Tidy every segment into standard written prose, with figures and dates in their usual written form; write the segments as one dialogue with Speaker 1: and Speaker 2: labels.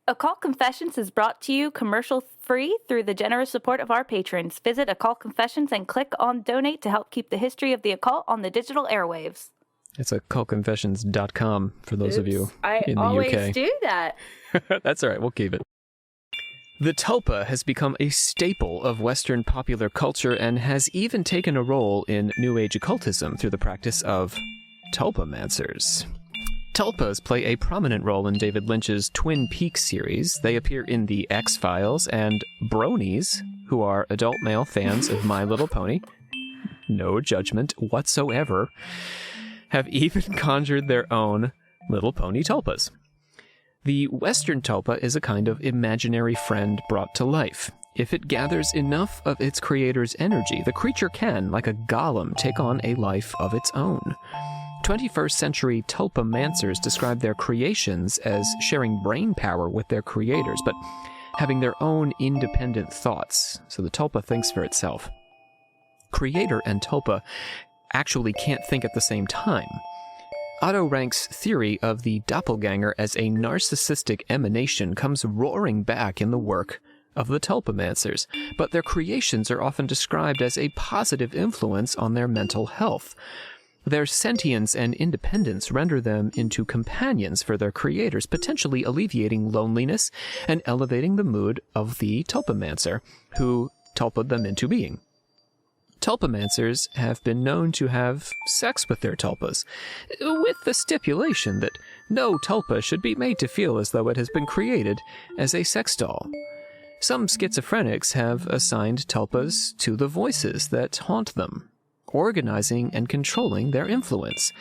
Speaker 1: Occult Confessions is brought to you commercial-free through the generous support of our patrons. Visit Occult Confessions and click on Donate to help keep the history of the occult on the digital airwaves.
Speaker 2: It's occultconfessions.com for those of you in the UK. I
Speaker 1: always do that.
Speaker 2: That's all right. We'll keep it. The tulpa has become a staple of Western popular culture and has even taken a role in New Age occultism through the practice of tulpamancers. Tulpas play a prominent role in David Lynch's Twin Peaks series. They appear in The X-Files, and bronies, who are adult male fans of My Little Pony, no judgment whatsoever, have even conjured their own little pony tulpas. The Western tulpa is a kind of imaginary friend brought to life. If it gathers enough of its creator's energy, the creature can, like a golem, take on a life of its own. 21st century tulpamancers describe their creations as sharing brain power with their creators, but having their own independent thoughts, so the tulpa thinks for itself. Creator and tulpa actually can't think at the same time. Otto Rank's theory of the doppelganger as a narcissistic emanation comes roaring back in the work of the tulpamancers, but their creations are often described as a positive influence on their mental health. Their sentience and independence render them into companions for their creators, potentially alleviating loneliness and elevating the mood of the tulpamancer, who tulpa'd them into being. Tulpamancers have been known to have sex with their tulpas, with the stipulation that no tulpa should be made to feel as though it has been created as a sex doll. Some schizophrenics have assigned tulpas to the voices that haunt them, organizing and controlling their influence.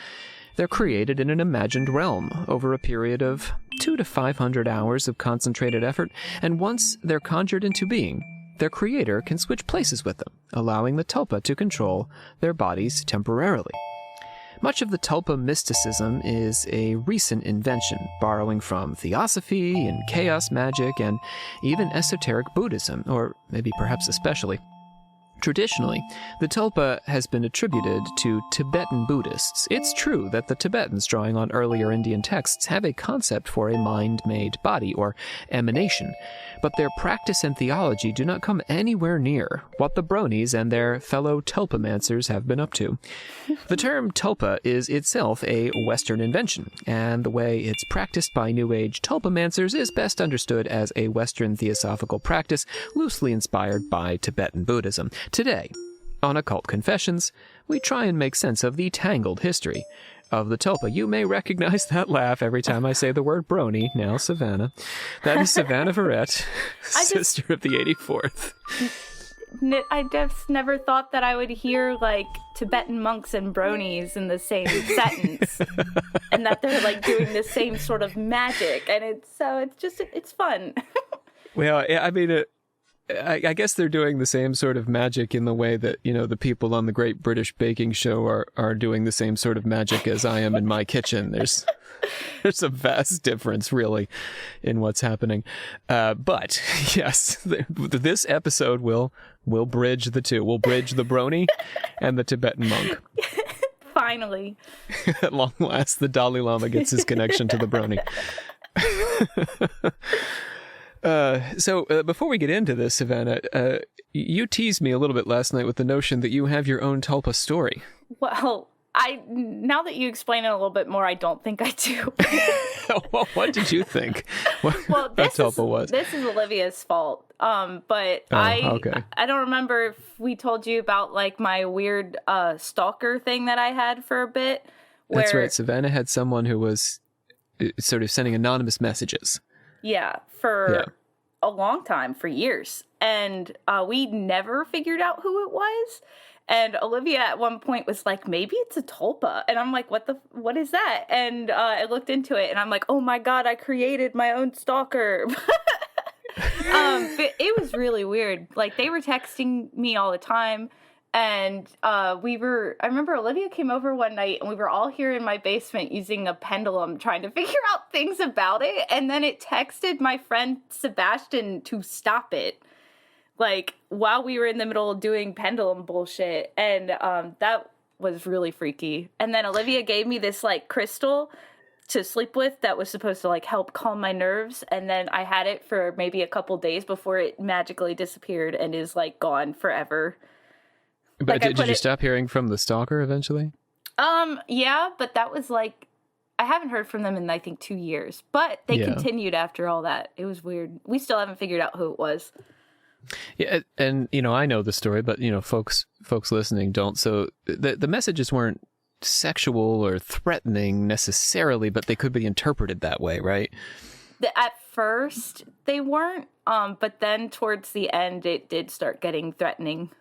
Speaker 2: They're created in an imagined realm over a period of 200 to 500 hours of concentrated effort, and once they're conjured into being, their creator can switch places with them, allowing the tulpa to control their bodies temporarily. Much of the tulpa mysticism is a recent invention, borrowing from theosophy and chaos magic and even esoteric Buddhism, or maybe perhaps especially. Traditionally, the tulpa has been attributed to Tibetan Buddhists. It's true that the Tibetans, drawing on earlier Indian texts, have a concept for a mind-made body, or emanation, but their practice and theology do not come anywhere near what the bronies and their fellow tulpamancers have been up to. The term tulpa is itself a Western invention, and the way it's practiced by New Age tulpamancers is best understood as a Western theosophical practice loosely inspired by Tibetan Buddhism. Today, on Occult Confessions, we try and make sense of the tangled history of the tulpa. You may recognize that laugh every time I say the word brony, now Savannah. That is Savannah Verrett, sister of the 84th.
Speaker 1: I just never thought that I would hear, like, Tibetan monks and bronies in the same sentence. And that they're, like, doing the same sort of magic. And it's fun.
Speaker 2: Well, I mean, I guess they're doing the same sort of magic in the way that, you know, the people on the Great British Baking Show are doing the same sort of magic as I am in my kitchen. There's a vast difference, really, in what's happening. But, yes, this episode will bridge the two. We'll bridge the brony and the Tibetan monk.
Speaker 1: Finally.
Speaker 2: At long last, the Dalai Lama gets his connection to the brony. So before we get into this, Savannah, you teased me a little bit last night with the notion that you have your own tulpa story.
Speaker 1: Well, now that you explain it a little bit more, I don't think I do.
Speaker 2: Well, what did you think?
Speaker 1: This is Olivia's fault. But
Speaker 2: okay.
Speaker 1: I don't remember if we told you about, like, my weird stalker thing that I had for a bit.
Speaker 2: That's right. Savannah had someone who was sort of sending anonymous messages.
Speaker 1: Yeah, for a long time, for years. And we never figured out who it was. And Olivia at one point was like, maybe it's a tulpa. And I'm like, what is that? And I looked into it and I'm like, oh my God, I created my own stalker. But it was really weird. Like, they were texting me all the time. And I remember Olivia came over one night and we were all here in my basement using a pendulum trying to figure out things about it. And then it texted my friend Sebastian to stop it, like, while we were in the middle of doing pendulum bullshit. And that was really freaky. And then Olivia gave me this, like, crystal to sleep with that was supposed to like help calm my nerves, and then I had it for maybe a couple days before it magically disappeared and is like gone forever.
Speaker 2: But
Speaker 1: like,
Speaker 2: did you stop hearing from the stalker eventually?
Speaker 1: Yeah, but that was like, I haven't heard from them in I think 2 years, but they continued after all that. It was weird. We still haven't figured out who it was.
Speaker 2: Yeah, and I know the story, but folks listening don't. So the messages weren't sexual or threatening necessarily, but they could be interpreted that way, right?
Speaker 1: At first they weren't, but then towards the end it did start getting threatening.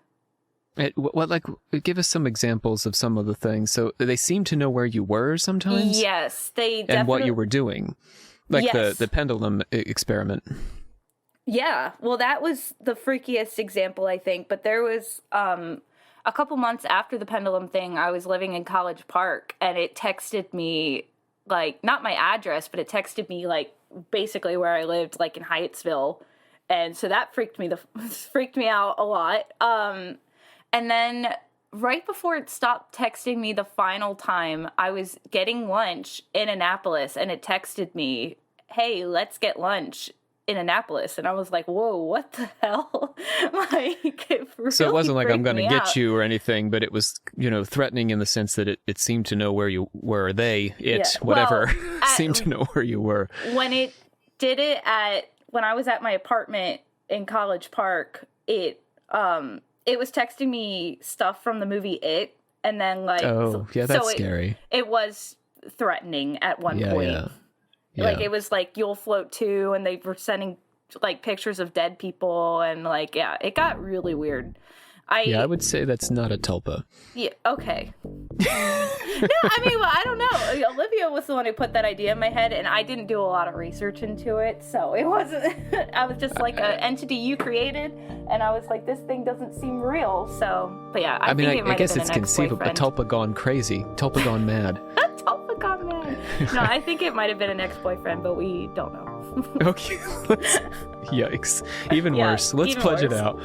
Speaker 1: Give us some examples of some of the things. So they seem to know where you were sometimes? Yes, they definitely...
Speaker 2: And what you were doing. Like
Speaker 1: yes.
Speaker 2: the pendulum experiment.
Speaker 1: Yeah, well, that was the freakiest example, I think. But there was a couple months after the pendulum thing, I was living in College Park, and it texted me, like, not my address, but it texted me, like, basically where I lived, like, in Hyattsville. And so that freaked me out a lot. And then right before it stopped texting me the final time, I was getting lunch in Annapolis, and it texted me, hey, let's get lunch in Annapolis. And I was like, whoa, what the hell? Like, it really
Speaker 2: so it wasn't like I'm going to get
Speaker 1: out.
Speaker 2: you or anything, but it was, threatening in the sense that it seemed to know where you were. Whatever, seemed to know where you were.
Speaker 1: When it did it when I was at my apartment in College Park, it was texting me stuff from the movie It, and then like,
Speaker 2: that's scary.
Speaker 1: It was threatening at one point.
Speaker 2: Yeah.
Speaker 1: Like, it was like, you'll float too, and they were sending like pictures of dead people, and like, yeah, it got really weird. I
Speaker 2: would say that's not a tulpa.
Speaker 1: Yeah, okay. No, I mean, well, I don't know. Olivia was the one who put that idea in my head, and I didn't do a lot of research into it, so it wasn't... I was just like an entity you created, and I was like, this thing doesn't seem real, so... But yeah, I think it might
Speaker 2: I guess
Speaker 1: have been
Speaker 2: it's
Speaker 1: an
Speaker 2: conceivable. A tulpa gone crazy. Tulpa gone mad.
Speaker 1: Tulpa gone mad. No, I think it might have been an ex-boyfriend, but we don't know.
Speaker 2: Okay. Yikes. Even worse. Let's pledge it out.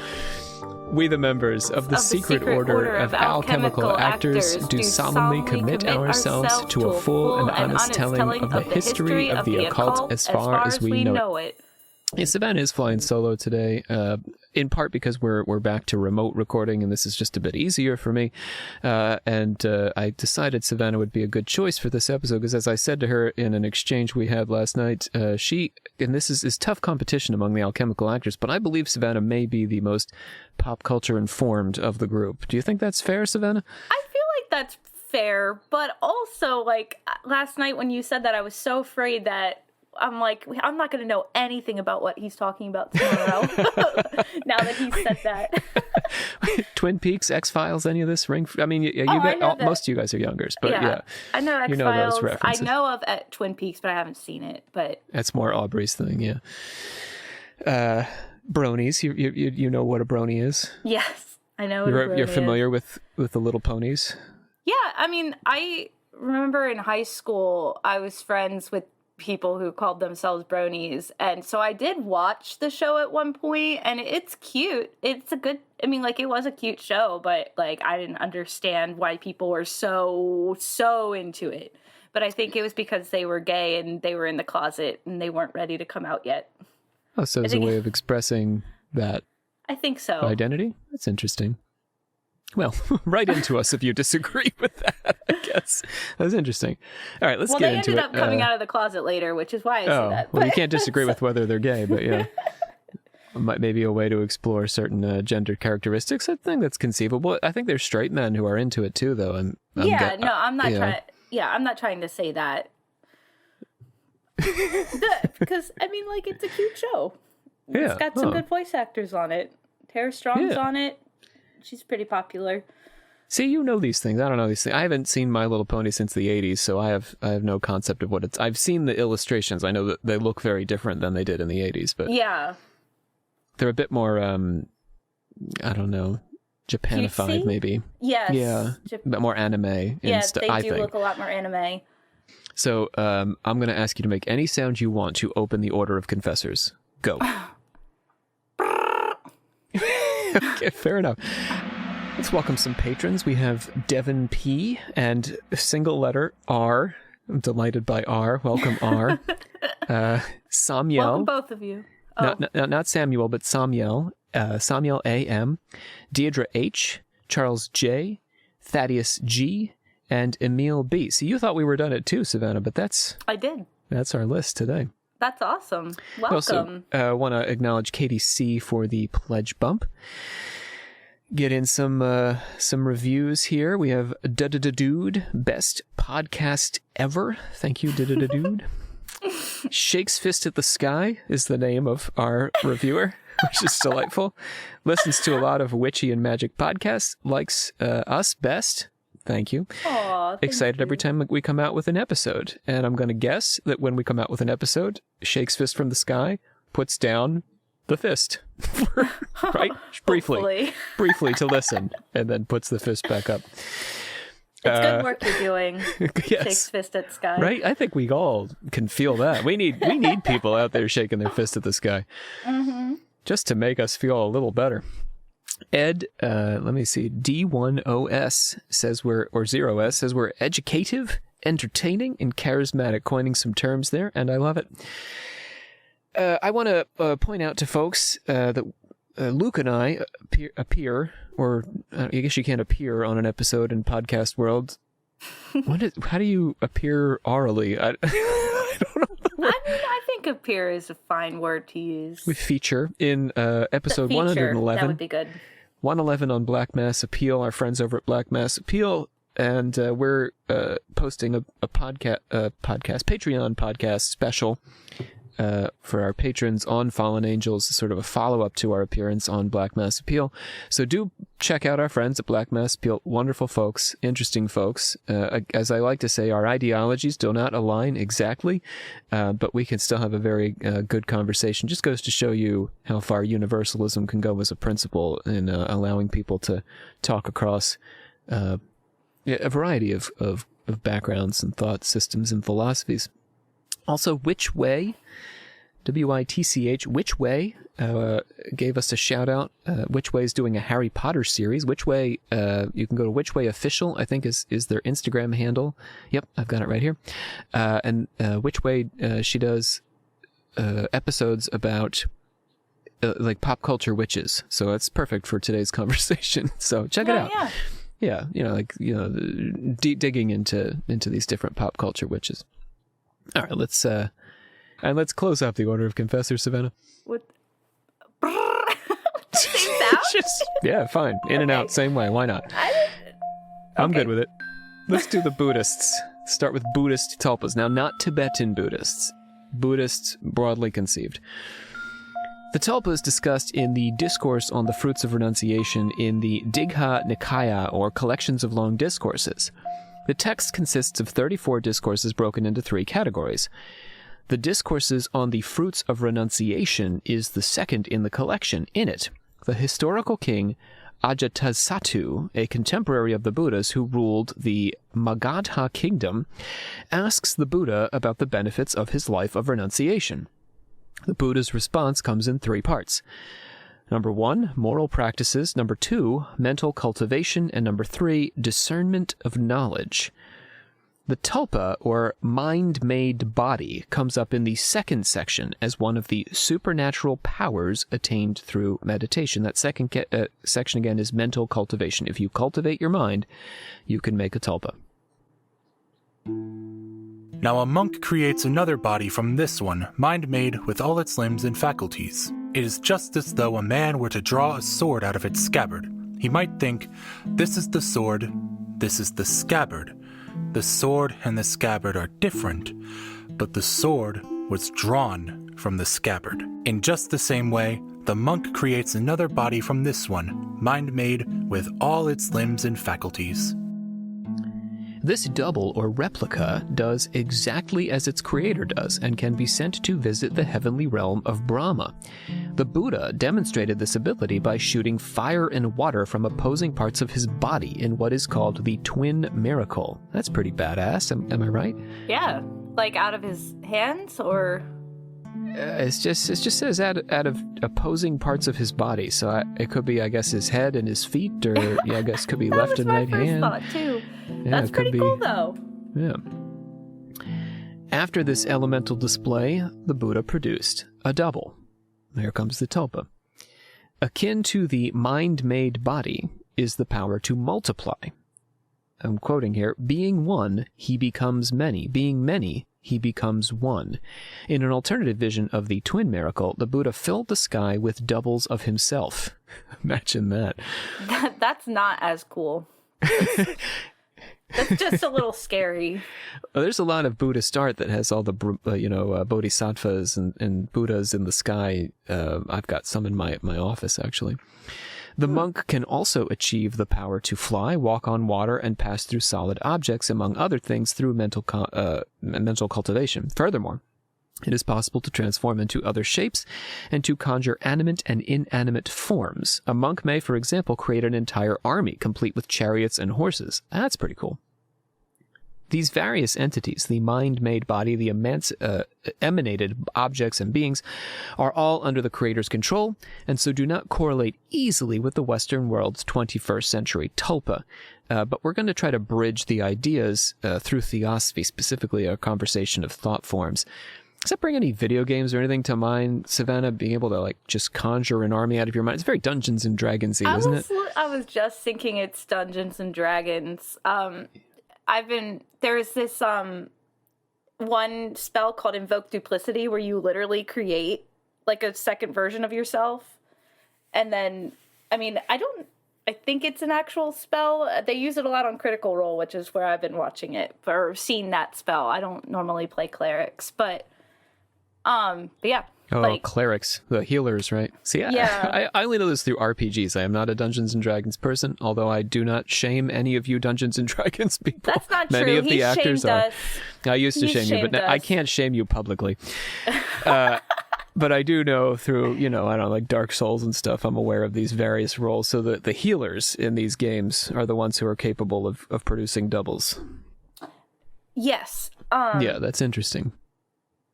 Speaker 2: We, the members of the secret order of alchemical actors, do solemnly commit ourselves to a full and honest telling of the history of the occult as far as we know it. Yeah, Savannah is flying solo today, in part because we're back to remote recording, and this is just a bit easier for me. And I decided Savannah would be a good choice for this episode, because as I said to her in an exchange we had last night, and this is tough competition among the alchemical actors, but I believe Savannah may be the most pop culture informed of the group. Do you think that's fair, Savannah?
Speaker 1: I feel like that's fair, but also, like, last night when you said that, I was so afraid that I'm like, I'm not going to know anything about what he's talking about tomorrow. Now that he said that.
Speaker 2: Twin Peaks, X-Files, any of this ring? I mean, most of you guys are youngers, but yeah.
Speaker 1: I know X-Files.
Speaker 2: You know those references.
Speaker 1: I know of Twin Peaks, but I haven't seen it. But
Speaker 2: that's more Aubrey's thing, yeah. Bronies, you know what a brony is?
Speaker 1: Yes, I know what a brony
Speaker 2: You're familiar with the little ponies?
Speaker 1: Yeah, I mean, I remember in high school, I was friends with people who called themselves bronies, and so I did watch the show at one point, and it's cute. It's a good, I mean, like, it was a cute show, but like, I didn't understand why people were so into it. But I think it was because they were gay and they were in the closet and they weren't ready to come out yet.
Speaker 2: Oh, so it's a way of expressing that,
Speaker 1: I think so,
Speaker 2: identity? That's interesting. Well, write into us if you disagree with that, I guess. That's interesting. All right, let's get into it.
Speaker 1: Well, they ended up coming out of the closet later, which is why I say that.
Speaker 2: Well, you can't disagree with whether they're gay, but yeah. Maybe a way to explore certain gender characteristics. I think that's conceivable. I think there's straight men who are into it too, though. I'm not trying to say that. Because, I mean, like, it's a cute show. Yeah.
Speaker 1: It's got some good voice actors on it. Tara Strong's on it. She's pretty popular.
Speaker 2: See, you know these things. I don't know these things. I haven't seen My Little Pony since the 80s, so I have no concept of what it's... I've seen the illustrations. I know that they look very different than they did in the 80s, but... Yeah. They're a bit more, I don't know, Japanified, maybe.
Speaker 1: Yes.
Speaker 2: Yeah. A bit more anime.
Speaker 1: Yeah, they do look a lot more anime.
Speaker 2: So, I'm going to ask you to make any sound you want to open the Order of Confessors. Go. Okay, fair enough. Let's welcome some patrons. We have Devin P. and single letter R. I'm delighted by R. Welcome, R. Samuel.
Speaker 1: Welcome, both of you. Oh.
Speaker 2: Not Samuel, but Samuel. Samuel A.M., Deidre H., Charles J., Thaddeus G., and Emil B. So you thought we were done at 2, Savannah, but
Speaker 1: I did.
Speaker 2: That's our list today.
Speaker 1: That's awesome. Welcome.
Speaker 2: Also, want to acknowledge Katie C. for the pledge bump. Get in some reviews here. We have Dude, best podcast ever. Thank you, Dude. Shakes Fist at the Sky is the name of our reviewer, which is delightful. Listens to a lot of witchy and magic podcasts. Likes us best. Thank you.
Speaker 1: Aww,
Speaker 2: Excited every time we come out with an episode. And I'm going to guess that when we come out with an episode, Shakes Fist from the Sky puts down the fist. Right? Briefly to listen, and then puts the fist back up.
Speaker 1: It's good work you're doing.
Speaker 2: Yes.
Speaker 1: Shakes fist at the sky.
Speaker 2: Right? I think we all can feel that. We need people out there shaking their fist at the sky.
Speaker 1: Mm-hmm.
Speaker 2: Just to make us feel a little better. Ed, let me see, D1OS says or 0S says we're educative, entertaining, and charismatic, coining some terms there, and I love it. I want to point out to folks that Luke and I appear, or I guess you can't appear on an episode in podcast world. How do you appear orally? I don't know.
Speaker 1: I think appear is a fine word to use.
Speaker 2: We feature in episode 111.
Speaker 1: That would be good.
Speaker 2: 111 on Black Mass Appeal, our friends over at Black Mass Appeal, and we're posting a Patreon podcast special for our patrons on Fallen Angels, sort of a follow-up to our appearance on Black Mass Appeal. So do check out our friends at Black Mass Appeal. Wonderful folks, interesting folks. As I like to say, our ideologies do not align exactly, but we can still have a very good conversation. Just goes to show you how far universalism can go as a principle in allowing people to talk across a variety of backgrounds and thought systems and philosophies. Also, Which Way, WITCH, Which Way, gave us a shout out. Which Way is doing a Harry Potter series. Which Way, you can go to Which Way Official, I think is their Instagram handle. Yep, I've got it right here. And Which Way, she does episodes about like pop culture witches. So it's perfect for today's conversation. So check it out. Yeah. Digging into these different pop culture witches. All right, let's close up the order of confessors, Savannah.
Speaker 1: What? Same sound?
Speaker 2: Yeah, fine. In and out, same way. Why not? I'm good with it. Let's do the Buddhists. Start with Buddhist tulpas. Now, not Tibetan Buddhists. Buddhists broadly conceived. The tulpa is discussed in the Discourse on the Fruits of Renunciation in the Digha Nikaya, or Collections of Long Discourses. The text consists of 34 discourses broken into 3 categories. The Discourses on the Fruits of Renunciation is the second in the collection. In it, the historical king Ajatasattu, a contemporary of the Buddhas who ruled the Magadha kingdom, asks the Buddha about the benefits of his life of renunciation. The Buddha's response comes in 3 parts. Number 1, moral practices. Number 2, mental cultivation. And number 3, discernment of knowledge. The tulpa, or mind-made body, comes up in the second section as one of the supernatural powers attained through meditation. That second section, again, is mental cultivation. If you cultivate your mind, you can make a tulpa.
Speaker 3: Now a monk creates another body from this one, mind-made with all its limbs and faculties. It is just as though a man were to draw a sword out of its scabbard. He might think, this is the sword, this is the scabbard. The sword and the scabbard are different, but the sword was drawn from the scabbard. In just the same way, the monk creates another body from this one, mind-made with all its limbs and faculties.
Speaker 2: This double or replica does exactly as its creator does and can be sent to visit the heavenly realm of Brahma. The Buddha demonstrated this ability by shooting fire and water from opposing parts of his body in what is called the twin miracle. That's pretty badass, am I right?
Speaker 1: Yeah, like out of his hands, or...
Speaker 2: It just says out of opposing parts of his body, so it could be, I guess, his head and his feet, or I guess could be left and right hand.
Speaker 1: That was my first thought too.
Speaker 2: Yeah,
Speaker 1: that's pretty cool, though.
Speaker 2: Yeah. After this elemental display, the Buddha produced a double. Here comes the tulpa. Akin to the mind-made body is the power to multiply. I'm quoting here, being one, he becomes many. Being many, he becomes one. In an alternative vision of the twin miracle, the Buddha filled the sky with doubles of himself. Imagine that.
Speaker 1: That's not as cool. That's just a little scary.
Speaker 2: There's a lot of Buddhist art that has all the, bodhisattvas and Buddhas in the sky. I've got some in my office, actually. The monk can also achieve the power to fly, walk on water, and pass through solid objects, among other things, through mental cultivation. Furthermore, it is possible to transform into other shapes and to conjure animate and inanimate forms. A monk may, for example, create an entire army, complete with chariots and horses. That's pretty cool. These various entities, the mind-made body, the emanated objects and beings, are all under the Creator's control, and so do not correlate easily with the Western world's 21st century tulpa. But we're going to try to bridge the ideas through theosophy, specifically a conversation of thought forms. Does that bring any video games or anything to mind, Savannah, being able to just conjure an army out of your mind? It's very Dungeons and Dragons-y, isn't it?
Speaker 1: I was just thinking it's Dungeons and Dragons. There's this one spell called Invoke Duplicity where you literally create a second version of yourself. And then, I think it's an actual spell. They use it a lot on Critical Role, which is where I've been watching it or seen that spell. I don't normally play clerics, but yeah.
Speaker 2: Oh, clerics, the healers, right? See,
Speaker 1: yeah.
Speaker 2: I only know this through RPGs. I am not a Dungeons and Dragons person, although I do not shame any of you Dungeons and Dragons people.
Speaker 1: That's not
Speaker 2: Many
Speaker 1: true.
Speaker 2: of the actors are.
Speaker 1: Us.
Speaker 2: I used to shame you, but I can't shame you publicly. But I do know through, Dark Souls and stuff, I'm aware of these various roles. So the healers in these games are the ones who are capable of producing doubles.
Speaker 1: Yes.
Speaker 2: Yeah, that's interesting.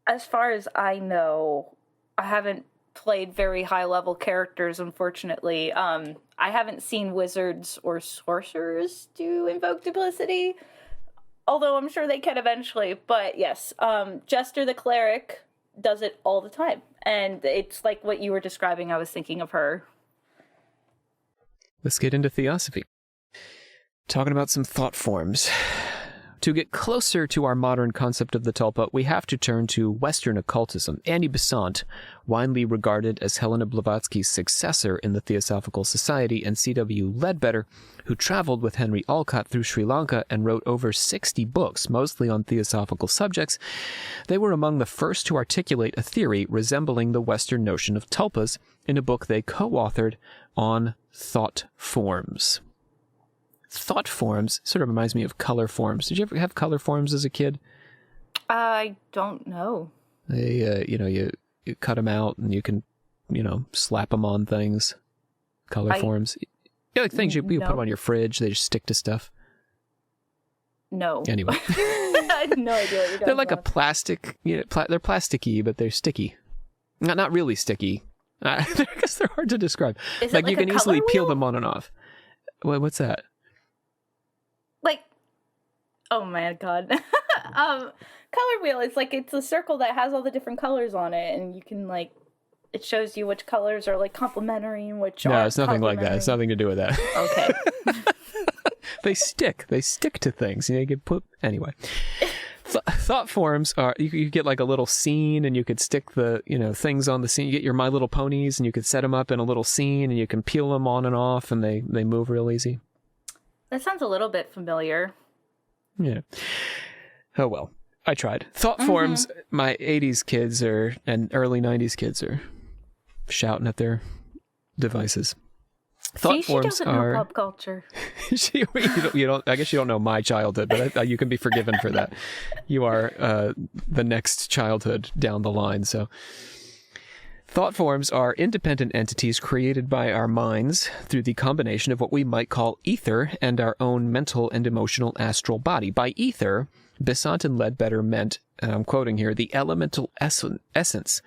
Speaker 1: As far as I know, I haven't played very high-level characters, unfortunately. I haven't seen wizards or sorcerers do Invoke Duplicity, although I'm sure they can eventually. But yes, Jester the cleric does it all the time. And it's like what you were describing. I was thinking of her.
Speaker 2: Let's get into theosophy. Talking about some thought forms. To get closer to our modern concept of the tulpa, we have to turn to Western occultism. Annie Besant, widely regarded as Helena Blavatsky's successor in the Theosophical Society, and C.W. Ledbetter, who traveled with Henry Olcott through Sri Lanka and wrote over 60 books, mostly on theosophical subjects. They were among the first to articulate a theory resembling the Western notion of tulpas in a book they co-authored on thought forms. Thought forms sort of reminds me of color forms. Did you ever have color forms as a kid?
Speaker 1: I don't know.
Speaker 2: They, you cut them out and you can, slap them on things. Color forms. Yeah, like things you put them on your fridge. They just stick to stuff.
Speaker 1: No.
Speaker 2: Anyway.
Speaker 1: I have no idea what you're talking
Speaker 2: They're like
Speaker 1: about.
Speaker 2: a plastic, they're plasticky, but they're sticky. Not really sticky. I guess they're hard to describe.
Speaker 1: Is it
Speaker 2: like you
Speaker 1: like
Speaker 2: can
Speaker 1: a
Speaker 2: easily
Speaker 1: color
Speaker 2: peel
Speaker 1: wheel?
Speaker 2: them on and off. What's that?
Speaker 1: Oh my god. Color wheel is it's a circle that has all the different colors on it, and you can it shows you which colors are complementary and which aren't.
Speaker 2: No, it's nothing like that. It's nothing to do with that.
Speaker 1: Okay.
Speaker 2: They stick to things. You can put anyway. Thought forms are you get a little scene, and you could stick the things on the scene. You get your My Little Ponies, and you could set them up in a little scene, and you can peel them on and off, and they move real easy.
Speaker 1: That sounds a little bit familiar.
Speaker 2: Yeah. Oh well, I tried. Thought forms. My 80s kids and early 90s kids are shouting at their devices. Thought forms
Speaker 1: she doesn't know pop culture.
Speaker 2: you don't. I guess you don't know my childhood, but you can be forgiven for that. You are the next childhood down the line. So, thought forms are independent entities created by our minds through the combination of what we might call ether and our own mental and emotional astral body. By ether, Besant and Ledbetter meant, and I'm quoting here, the elemental essence,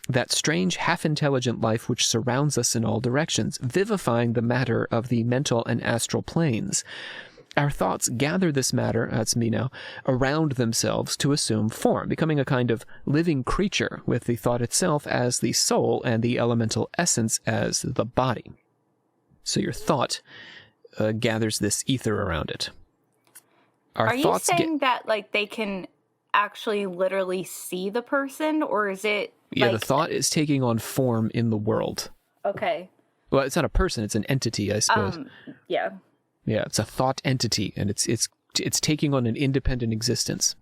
Speaker 2: that strange half-intelligent life which surrounds us in all directions, vivifying the matter of the mental and astral planes. Our thoughts gather this matter, that's me now, around themselves to assume form, becoming a kind of living creature with the thought itself as the soul and the elemental essence as the body. So your thought gathers this ether around it.
Speaker 1: Are you saying that like they can actually literally see the person, or is it
Speaker 2: Yeah, the thought is taking on form in the world.
Speaker 1: Okay.
Speaker 2: Well, it's not a person, it's an entity, I suppose.
Speaker 1: Yeah.
Speaker 2: Yeah, it's a thought entity, and it's taking on an independent existence.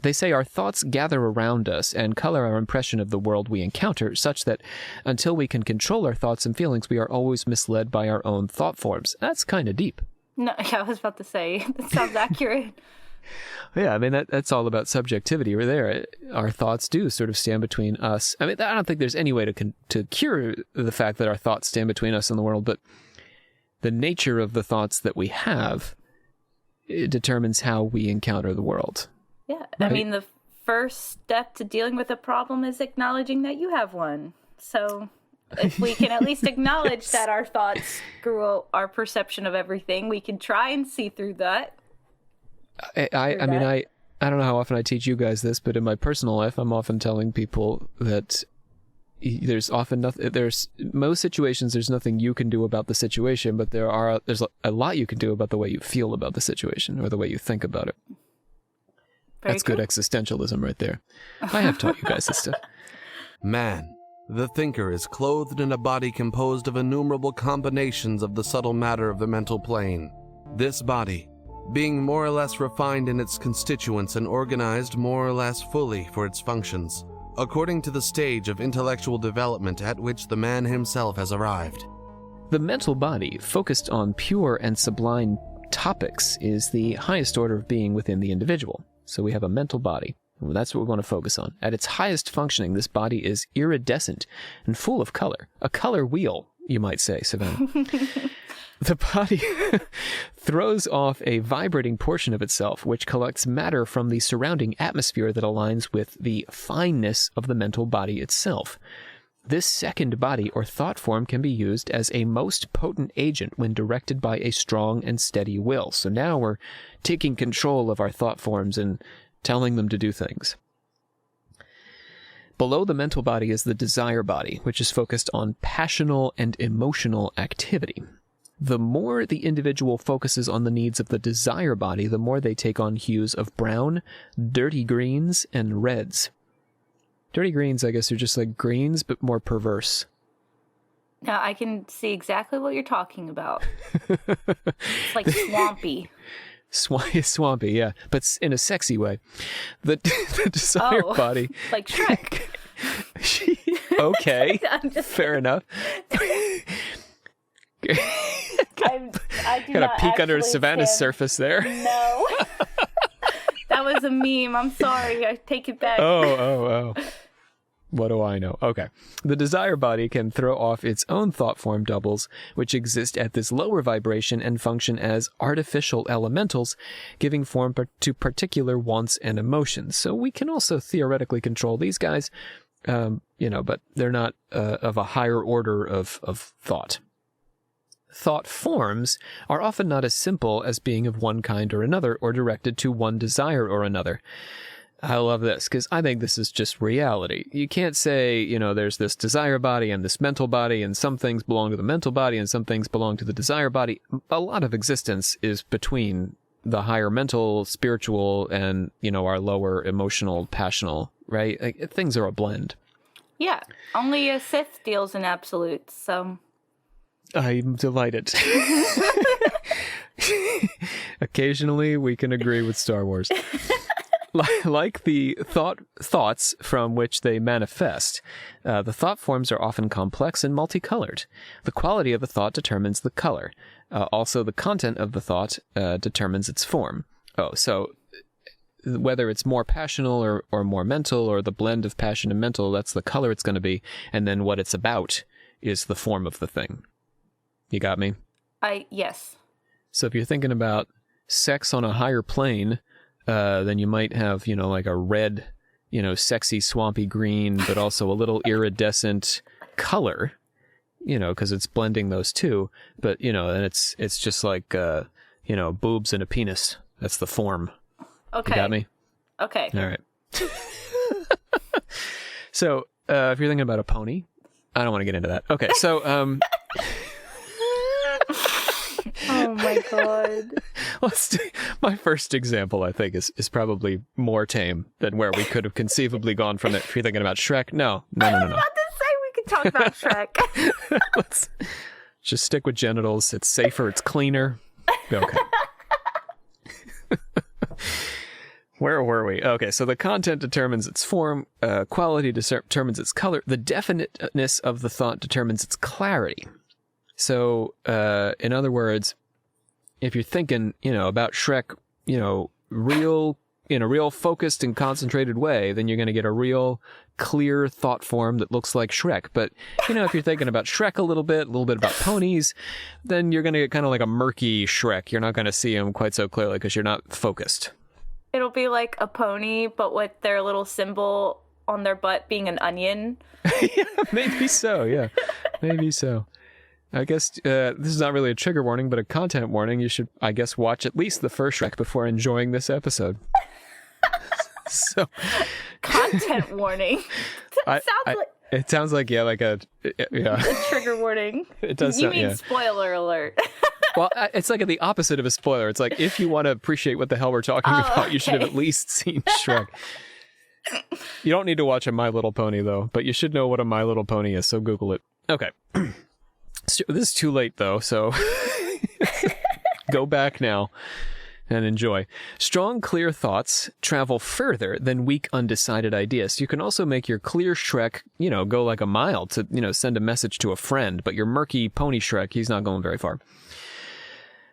Speaker 2: They say our thoughts gather around us and color our impression of the world we encounter, such that until we can control our thoughts and feelings, we are always misled by our own thought forms. That's kind of deep.
Speaker 1: No, yeah, I was about to say, that sounds accurate.
Speaker 2: Yeah, I mean, that's all about subjectivity right there. Our thoughts do sort of stand between us. I mean, I don't think there's any way to cure the fact that our thoughts stand between us and the world, but the nature of the thoughts that we have, it determines how we encounter the world.
Speaker 1: Yeah, right? I mean, the first step to dealing with a problem is acknowledging that you have one. So if we can at least acknowledge that our thoughts grew our perception of everything, we can try and see through that.
Speaker 2: I mean, I don't know how often I teach you guys this, but in my personal life, I'm often telling people that there's often nothing. There's most situations. There's nothing you can do about the situation, but there's a lot you can do about the way you feel about the situation or the way you think about it. That's good existentialism right there. I have taught you guys this stuff.
Speaker 4: Man, the thinker, is clothed in a body composed of innumerable combinations of the subtle matter of the mental plane. This body, being more or less refined in its constituents and organized more or less fully for its functions, according to the stage of intellectual development at which the man himself has arrived.
Speaker 2: The mental body, focused on pure and sublime topics, is the highest order of being within the individual. So we have a mental body. Well, that's what we want to focus on. At its highest functioning, this body is iridescent and full of color. A color wheel, you might say, Savannah. The body throws off a vibrating portion of itself, which collects matter from the surrounding atmosphere that aligns with the fineness of the mental body itself. This second body or thought form can be used as a most potent agent when directed by a strong and steady will. So now we're taking control of our thought forms and telling them to do things. Below the mental body is the desire body, which is focused on passional and emotional activity. The more the individual focuses on the needs of the desire body, the more they take on hues of brown, dirty greens, and reds. Dirty greens, I guess, are just like greens, but more perverse.
Speaker 1: Now, I can see exactly what you're talking about. It's like swampy.
Speaker 2: Swampy, yeah, but in a sexy way. The desire body...
Speaker 1: like Shrek.
Speaker 2: Okay, fair enough.
Speaker 1: I do
Speaker 2: got
Speaker 1: not
Speaker 2: a peek under Savannah's
Speaker 1: stand...
Speaker 2: surface there.
Speaker 1: No. That was a meme. I'm sorry. I take it back.
Speaker 2: Oh. What do I know? Okay. The desire body can throw off its own thought form doubles, which exist at this lower vibration and function as artificial elementals, giving form to particular wants and emotions. So we can also theoretically control these guys, but they're not of a higher order of thought. Thought forms are often not as simple as being of one kind or another or directed to one desire or another. I love this because I think this is just reality. You can't say, there's this desire body and this mental body and some things belong to the mental body and some things belong to the desire body. A lot of existence is between the higher mental, spiritual, and, our lower emotional, passional, right? Like, things are a blend.
Speaker 1: Yeah, only a Sith deals in absolutes, so...
Speaker 2: I'm delighted. Occasionally, we can agree with Star Wars. Like the thoughts from which they manifest, the thought forms are often complex and multicolored. The quality of the thought determines the color. Also, the content of the thought determines its form. So whether it's more passional or more mental, or the blend of passion and mental, that's the color it's going to be. And then what it's about is the form of the thing. You got me?
Speaker 1: Yes.
Speaker 2: So if you're thinking about sex on a higher plane, then you might have, like a red, sexy, swampy green, but also a little iridescent color, because it's blending those two. But, and it's just like boobs and a penis. That's the form.
Speaker 1: Okay.
Speaker 2: You got me?
Speaker 1: Okay.
Speaker 2: All right. So, if you're thinking about a pony, I don't want to get into that. Okay, so,
Speaker 1: Oh my god.
Speaker 2: My first example, I think, is probably more tame than where we could have conceivably gone from it. If you're thinking about Shrek, no.
Speaker 1: I was about to say we could talk about Shrek.
Speaker 2: Let's just stick with genitals. It's safer. It's cleaner. Okay. Where were we? Okay, so the content determines its form, quality determines its color, the definiteness of the thought determines its clarity. So, in other words, if you're thinking, about Shrek, real, in a real focused and concentrated way, then you're going to get a real clear thought form that looks like Shrek. But, if you're thinking about Shrek a little bit about ponies, then you're going to get kind of like a murky Shrek. You're not going to see him quite so clearly because you're not focused.
Speaker 1: It'll be like a pony, but with their little symbol on their butt being an onion.
Speaker 2: Yeah, maybe so. Yeah, maybe so. I guess this is not really a trigger warning, but a content warning. You should, I guess, watch at least the first Shrek before enjoying this episode. So,
Speaker 1: content warning.
Speaker 2: It sounds like a
Speaker 1: trigger warning.
Speaker 2: It does.
Speaker 1: You mean spoiler alert?
Speaker 2: Well, it's like the opposite of a spoiler. It's like if you want to appreciate what the hell we're talking about, you should have at least seen Shrek. You don't need to watch a My Little Pony though, but you should know what a My Little Pony is. So Google it. Okay. This is too late though, so go back now and enjoy. Strong, clear thoughts travel further than weak, undecided ideas. You can also make your clear Shrek, go like a mile to, send a message to a friend, but your murky pony Shrek, he's not going very far.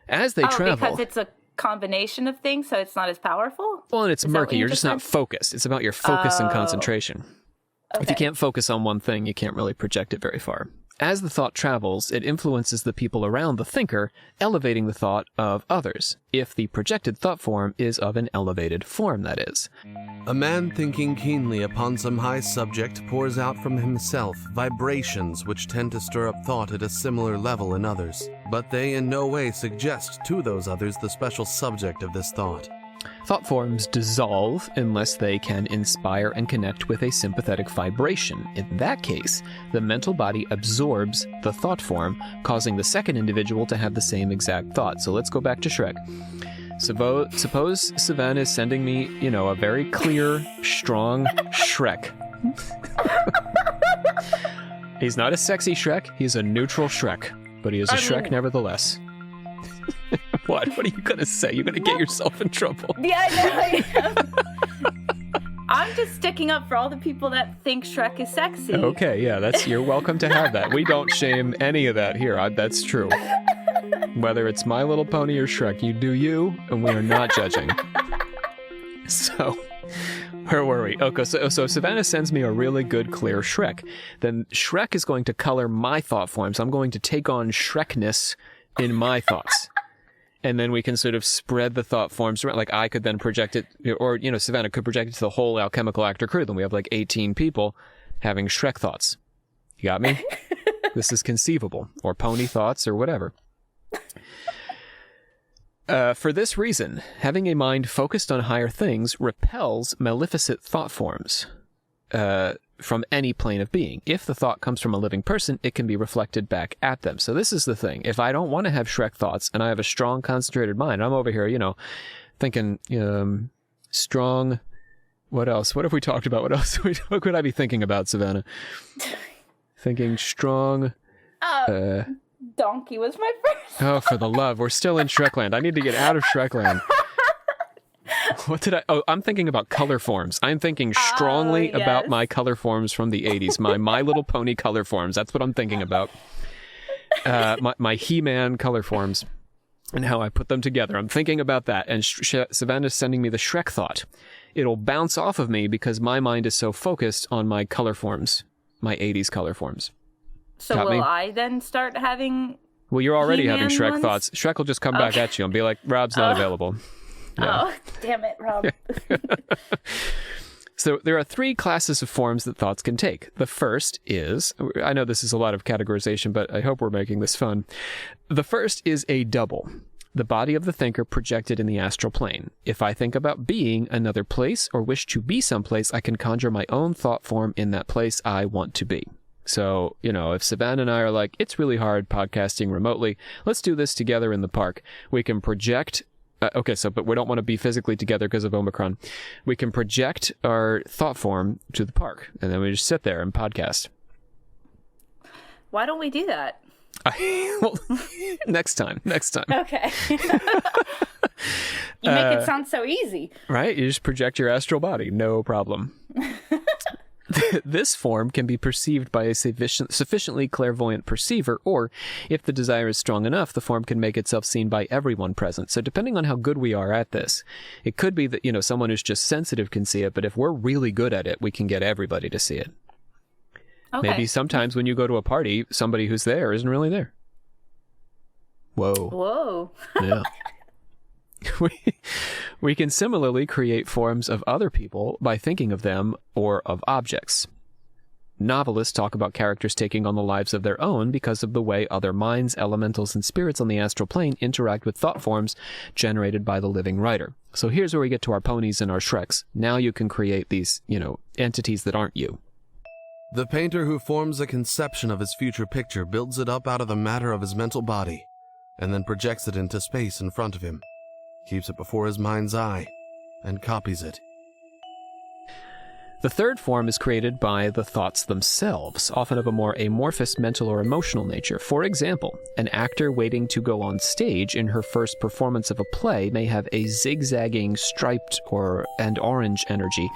Speaker 2: As they travel...
Speaker 1: because it's a combination of things, so it's not as powerful?
Speaker 2: Well, and it's murky. You're just not focused. It's about your focus and concentration.
Speaker 1: Okay.
Speaker 2: If you can't focus on one thing, you can't really project it very far. As the thought travels, it influences the people around the thinker, elevating the thought of others, if the projected thought form is of an elevated form, that is.
Speaker 4: A man thinking keenly upon some high subject pours out from himself vibrations which tend to stir up thought at a similar level in others, but they in no way suggest to those others the special subject of this thought.
Speaker 2: Thought forms dissolve unless they can inspire and connect with a sympathetic vibration. In that case, the mental body absorbs the thought form, causing the second individual to have the same exact thought. So let's go back to Shrek. Suppose Savannah is sending me, a very clear, strong Shrek. He's not a sexy Shrek, he's a neutral Shrek, but he is a Shrek nevertheless. What? What are you going to say? You're going to get yourself in trouble.
Speaker 1: Yeah, I know. I'm just sticking up for all the people that think Shrek is sexy.
Speaker 2: Okay, yeah, you're welcome to have that. We don't shame any of that here. That's true. Whether it's My Little Pony or Shrek, you do you, and we are not judging. So, where were we? Okay, so Savannah sends me a really good, clear Shrek. Then Shrek is going to color my thought forms. I'm going to take on Shrekness in my thoughts. And then we can sort of spread the thought forms around. Like I could then project it, or, Savannah could project it to the whole Alchemical Actor crew. Then we have like 18 people having Shrek thoughts. You got me? This is conceivable. Or pony thoughts or whatever. For this reason, having a mind focused on higher things repels maleficent thought forms from any plane of being. If the thought comes from a living person, it can be reflected back at them. So this is the thing. If I don't want to have Shrek thoughts and I have a strong, concentrated mind, I'm over here, thinking strong... What else? What have we talked about? What else? What could I be thinking about, Savannah? Thinking strong...
Speaker 1: Donkey was my first.
Speaker 2: Oh, for the love. We're still in Shrekland. I need to get out of Shrekland. I'm thinking about color forms. I'm thinking strongly about my color forms from the 80s. My Little Pony color forms. That's what I'm thinking about. My He-Man color forms and how I put them together. I'm thinking about that. And Savannah's sending me the Shrek thought. It'll bounce off of me because my mind is so focused on my color forms, my 80s color forms.
Speaker 1: So
Speaker 2: Got
Speaker 1: will
Speaker 2: me?
Speaker 1: I then start having...
Speaker 2: Well, you're already
Speaker 1: He-Man
Speaker 2: having Shrek
Speaker 1: ones?
Speaker 2: thoughts. Shrek will just come back at you and be like, Rob's not available. Yeah.
Speaker 1: Oh, damn it, Rob.
Speaker 2: So there are 3 classes of forms that thoughts can take. The first is, I know this is a lot of categorization, but I hope we're making this fun. The first is a double. the body of the thinker projected in the astral plane. If I think about being another place or wish to be someplace, I can conjure my own thought form in that place I want to be. So, if Savannah and I are like, it's really hard podcasting remotely, let's do this together in the park. We can project, but we don't want to be physically together because of Omicron. We can project our thought form to the park, and then we just sit there and podcast.
Speaker 1: Why don't we do that?
Speaker 2: Well, next time.
Speaker 1: Okay. You make it sound so easy.
Speaker 2: Right? You just project your astral body. No problem. This form can be perceived by a sufficiently clairvoyant perceiver, or, if the desire is strong enough, the form can make itself seen by everyone present. So depending on how good we are at this, it could be that, someone who's just sensitive can see it, but if we're really good at it, we can get everybody to see it. Okay. Maybe sometimes when you go to a party, somebody who's there isn't really there. Whoa. Yeah. We can similarly create forms of other people by thinking of them or of objects. Novelists talk about characters taking on the lives of their own because of the way other minds, elementals, and spirits on the astral plane interact with thought forms generated by the living writer. So here's where we get to our ponies and our Shreks. Now you can create these, entities that aren't you.
Speaker 4: The painter who forms a conception of his future picture builds it up out of the matter of his mental body, and then projects it into space in front of him, keeps it before his mind's eye, and copies it.
Speaker 2: The third form is created by the thoughts themselves, often of a more amorphous mental or emotional nature. For example, an actor waiting to go on stage in her first performance of a play may have a zigzagging, striped and orange energy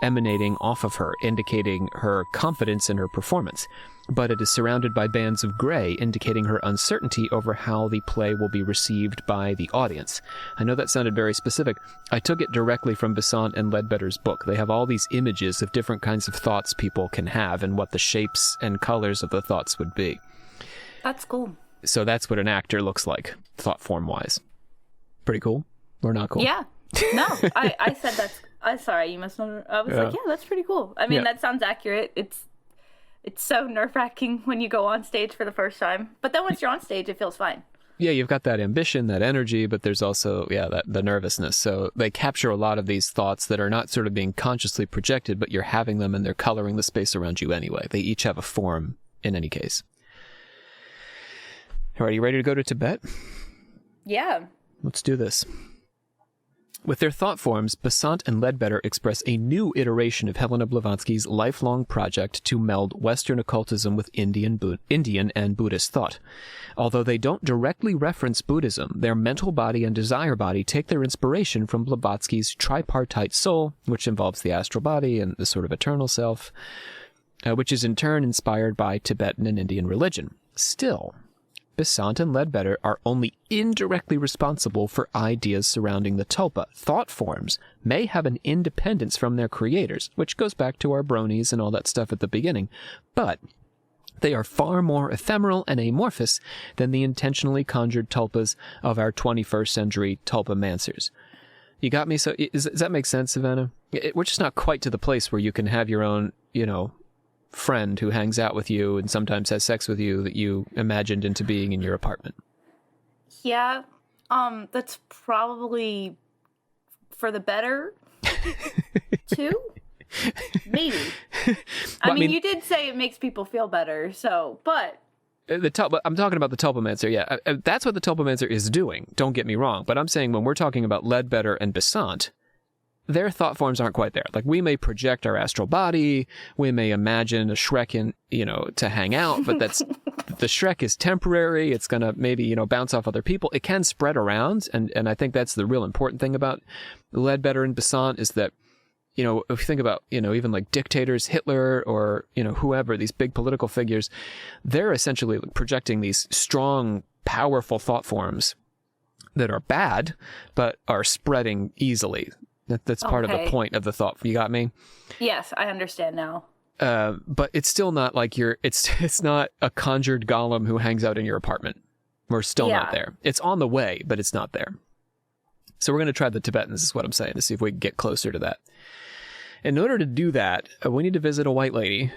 Speaker 2: emanating off of her, indicating her confidence in her performance. But it is surrounded by bands of gray, indicating her uncertainty over how the play will be received by the audience. I know that sounded very specific. I took it directly from Besant and Ledbetter's book. They have all these images of different kinds of thoughts people can have and what the shapes and colors of the thoughts would be.
Speaker 1: That's cool.
Speaker 2: So that's what an actor looks like, thought form-wise. Pretty cool? Or not cool?
Speaker 1: Yeah. No, I said that's... I'm sorry, you must know. I was like, yeah, that's pretty cool. I mean, that sounds accurate. It's so nerve-wracking when you go on stage for the first time. But then once you're on stage, it feels fine.
Speaker 2: Yeah, you've got that ambition, that energy, but there's also, the nervousness. So they capture a lot of these thoughts that are not sort of being consciously projected, but you're having them and they're coloring the space around you anyway. They each have a form in any case. All right, you ready to go to Tibet?
Speaker 1: Yeah.
Speaker 2: Let's do this. With their thought forms, Besant and Ledbetter express a new iteration of Helena Blavatsky's lifelong project to meld Western occultism with Indian and Buddhist thought. Although they don't directly reference Buddhism, their mental body and desire body take their inspiration from Blavatsky's tripartite soul, which involves the astral body and the sort of eternal self, which is in turn inspired by Tibetan and Indian religion. Still, Besant and Ledbetter are only indirectly responsible for ideas surrounding the tulpa. Thought forms may have an independence from their creators, which goes back to our bronies and all that stuff at the beginning, but they are far more ephemeral and amorphous than the intentionally conjured tulpas of our 21st century tulpamancers. You got me? So does that make sense, Savannah? We're just not quite to the place where you can have your own, friend who hangs out with you and sometimes has sex with you that you imagined into being in your apartment.
Speaker 1: Yeah, that's probably for the better, too. Maybe. I mean, you did say it makes people feel better, so, but...
Speaker 2: I'm talking about the tulpamancer, yeah. That's what the tulpamancer is doing, don't get me wrong, but I'm saying when we're talking about Ledbetter and Besant, their thought forms aren't quite there. Like, we may project our astral body, we may imagine a Shrek to hang out, but that's the Shrek is temporary. It's gonna maybe bounce off other people. It can spread around, and I think that's the real important thing about Ledbetter and Besant is that if you think about even like dictators, Hitler or whoever, these big political figures, they're essentially projecting these strong, powerful thought forms that are bad but are spreading easily. That's part of the point of the thought. You got me?
Speaker 1: Yes, I understand now.
Speaker 2: But it's still not like it's not a conjured golem who hangs out in your apartment. We're still not there. It's on the way, but it's not there. So we're going to try the Tibetans, is what I'm saying, to see if we can get closer to that. In order to do that, we need to visit a white lady,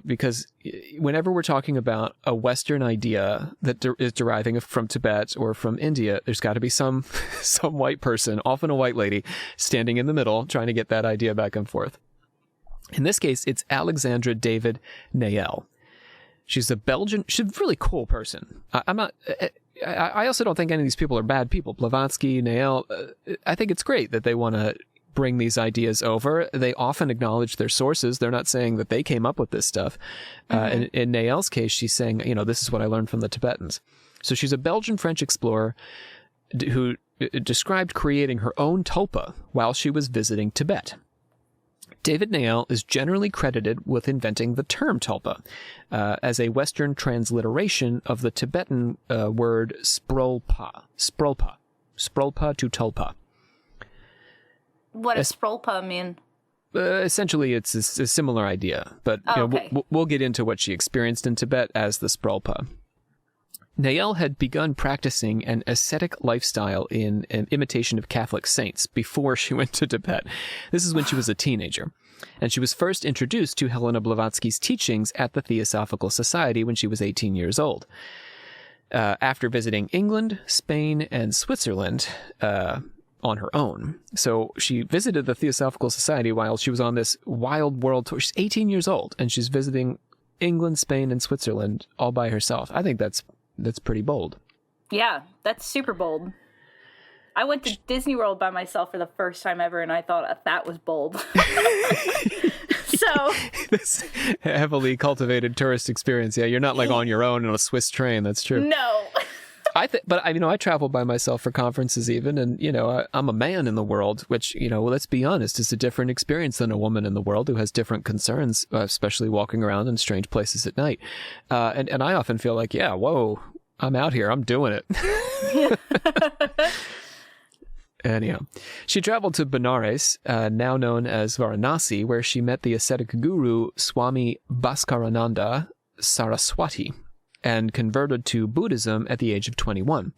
Speaker 2: because whenever we're talking about a Western idea that is deriving from Tibet or from India, there's got to be some white person, often a white lady, standing in the middle trying to get that idea back and forth. In this case, it's Alexandra David Nayel. She's a Belgian, she's a really cool person. I also don't think any of these people are bad people. Blavatsky, Nayel, I think it's great that they want to bring these ideas over. They often acknowledge their sources. They're not saying that they came up with this stuff. In Nayel's case, she's saying, this is what I learned from the Tibetans. So she's a Belgian-French explorer who described creating her own tulpa while she was visiting Tibet. David Nayel is generally credited with inventing the term tulpa as a Western transliteration of the Tibetan word sprolpa to tulpa.
Speaker 1: What does sprolpa mean?
Speaker 2: Essentially, it's a similar idea, but
Speaker 1: okay.
Speaker 2: We'll get into what she experienced in Tibet as the sprolpa. Nayel had begun practicing an ascetic lifestyle in an imitation of Catholic saints before she went to Tibet. This is when she was a teenager, and she was first introduced to Helena Blavatsky's teachings at the Theosophical Society when she was 18 years old. After visiting England, Spain, and Switzerland on her own. So she visited the Theosophical Society while she was on this wild world tour. She's 18 years old, and she's visiting England, Spain, and Switzerland all by herself. I think that's pretty bold. Yeah,
Speaker 1: that's super bold. I went to Disney World by myself for the first time ever, and I thought that was bold. So
Speaker 2: this heavily cultivated tourist experience. Yeah, you're not like on your own in a Swiss train. That's true.
Speaker 1: No.
Speaker 2: But I travel by myself for conferences even, and, I'm a man in the world, which, let's be honest, is a different experience than a woman in the world who has different concerns, especially walking around in strange places at night. And I often feel like, whoa, I'm out here, I'm doing it. Anyhow, she traveled to Benares, now known as Varanasi, where she met the ascetic guru Swami Bhaskarananda Saraswati, and converted to Buddhism at the age of 21.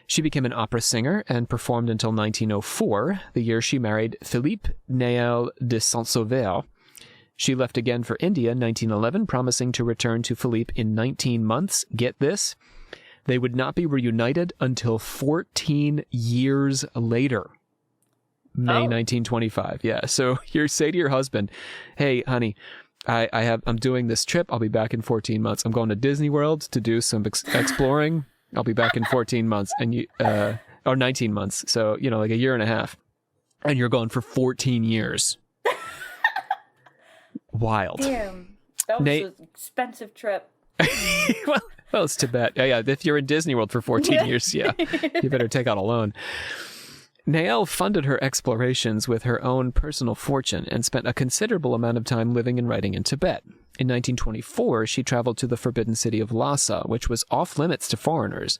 Speaker 2: She became an opera singer and performed until 1904, the year she married Philippe Nayel de Saint-Sauveur. She left again for India in 1911, promising to return to Philippe in 19 months. Get this, they would not be reunited until 14 years later. May 1925. Yeah, so you say to your husband, hey, honey, I'm doing this trip. I'll be back in 14 months. I'm going to Disney World to do some exploring. I'll be back in 14 months or 19 months. So, like a year and a half. And you're going for 14 years. Wild.
Speaker 1: Damn. That was an expensive trip.
Speaker 2: well, it's Tibet. Yeah. If you're in Disney World for 14 years, you better take out a loan. Nayel funded her explorations with her own personal fortune and spent a considerable amount of time living and writing in Tibet. In 1924, she traveled to the forbidden city of Lhasa, which was off limits to foreigners,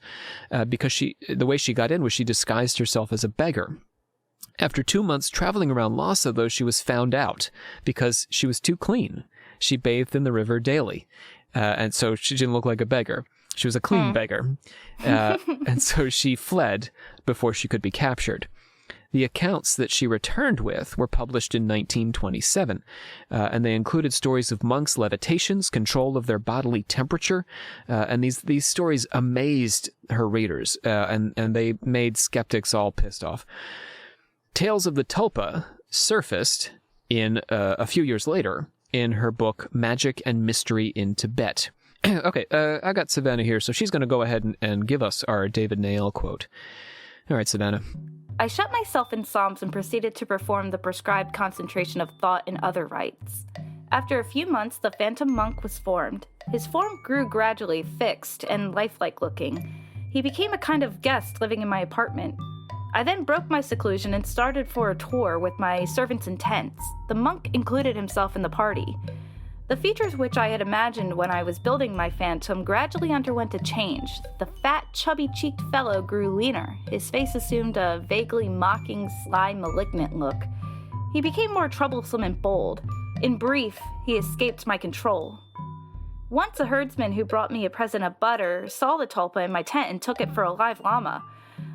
Speaker 2: because the way she got in was she disguised herself as a beggar. After 2 months traveling around Lhasa, though, she was found out because she was too clean. She bathed in the river daily, and so she didn't look like a beggar. She was a clean beggar, and so she fled before she could be captured. The accounts that she returned with were published in 1927, and they included stories of monks' levitations, control of their bodily temperature, and these stories amazed her readers, and they made skeptics all pissed off. Tales of the tulpa surfaced in a few years later in her book Magic and Mystery in Tibet. Okay, I got Savannah here, so she's going to go ahead and give us our David Nayel quote. All right, Savannah.
Speaker 1: I shut myself in Psalms and proceeded to perform the prescribed concentration of thought and other rites. After a few months, the phantom monk was formed. His form grew gradually, fixed and lifelike looking. He became a kind of guest living in my apartment. I then broke my seclusion and started for a tour with my servants and tents. The monk included himself in the party. The features which I had imagined when I was building my phantom gradually underwent a change. The fat, chubby-cheeked fellow grew leaner. His face assumed a vaguely mocking, sly, malignant look. He became more troublesome and bold. In brief, he escaped my control. Once a herdsman who brought me a present of butter saw the tulpa in my tent and took it for a live llama.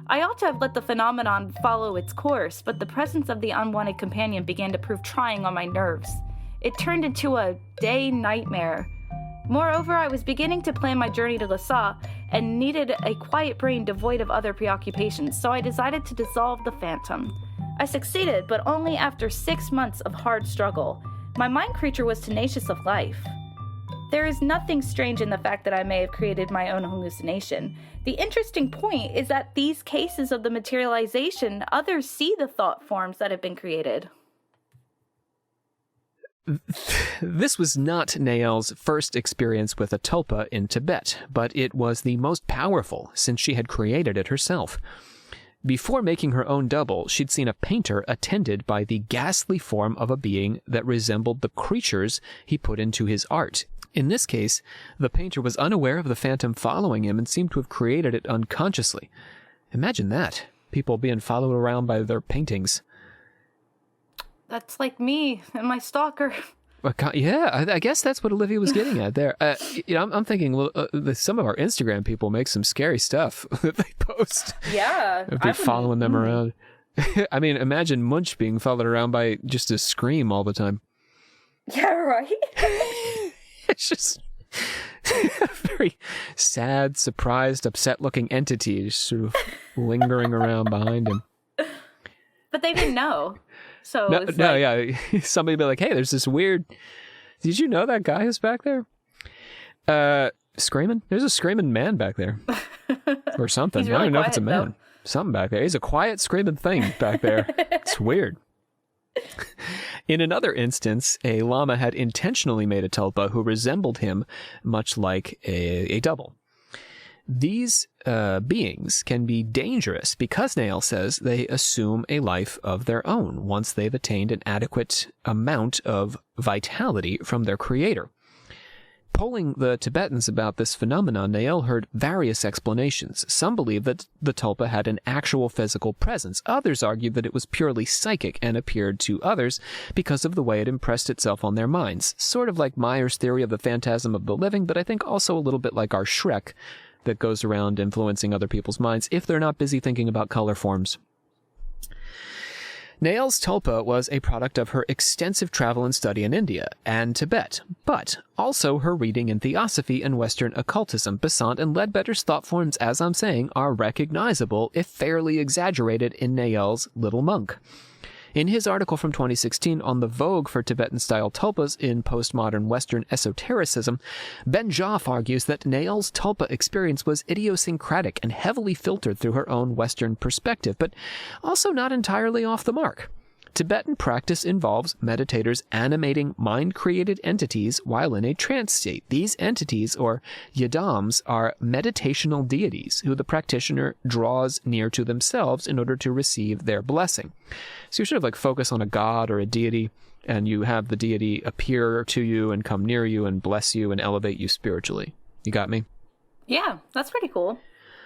Speaker 1: I ought to have let the phenomenon follow its course, but the presence of the unwanted companion began to prove trying on my nerves. It turned into a day nightmare. Moreover, I was beginning to plan my journey to Lhasa and needed a quiet brain devoid of other preoccupations, so I decided to dissolve the phantom. I succeeded, but only after 6 months of hard struggle. My mind creature was tenacious of life. There is nothing strange in the fact that I may have created my own hallucination. The interesting point is that these cases of the materialization, others see the thought forms that have been created.
Speaker 2: This was not Nael's first experience with a tulpa in Tibet, but it was the most powerful since she had created it herself. Before making her own double, she'd seen a painter attended by the ghastly form of a being that resembled the creatures he put into his art. In this case, the painter was unaware of the phantom following him and seemed to have created it unconsciously. Imagine that, people being followed around by their paintings.
Speaker 1: That's like me and my stalker.
Speaker 2: Yeah, I guess that's what Olivia was getting at there. I'm thinking some of our Instagram people make some scary stuff that they post.
Speaker 1: Yeah.
Speaker 2: I'd be following them around. I mean, imagine Munch being followed around by just a scream all the time.
Speaker 1: Yeah, right?
Speaker 2: It's just a very sad, surprised, upset-looking entity just sort of lingering around behind him.
Speaker 1: But they didn't know. So
Speaker 2: yeah. Somebody be like, hey, there's this weird... Did you know that guy is back there? Screaming? There's a screaming man back there. Or something.
Speaker 1: Really
Speaker 2: I don't know if it's a man.
Speaker 1: Though.
Speaker 2: Something back there. He's a quiet, screaming thing back there. It's weird. In another instance, a lama had intentionally made a tulpa who resembled him much like a double. These beings can be dangerous because, Nael says, they assume a life of their own once they've attained an adequate amount of vitality from their creator. Polling the Tibetans about this phenomenon, Nael heard various explanations. Some believe that the tulpa had an actual physical presence. Others argued that it was purely psychic and appeared to others because of the way it impressed itself on their minds. Sort of like Meyer's theory of the phantasm of the living, but I think also a little bit like our Shrek that goes around influencing other people's minds if they're not busy thinking about color forms. Nael's tulpa was a product of her extensive travel and study in India and Tibet, but also her reading in theosophy and Western occultism. Besant and Ledbetter's thought forms, as I'm saying, are recognizable, if fairly exaggerated, in Nael's Little Monk. In his article from 2016 on the vogue for Tibetan-style tulpas in postmodern Western esotericism, Ben Joff argues that Nael's tulpa experience was idiosyncratic and heavily filtered through her own Western perspective, but also not entirely off the mark. Tibetan practice involves meditators animating mind-created entities while in a trance state. These entities, or yidams, are meditational deities who the practitioner draws near to themselves in order to receive their blessing. So you sort of focus on a god or a deity, and you have the deity appear to you and come near you and bless you and elevate you spiritually. You got me?
Speaker 1: Yeah, that's pretty cool.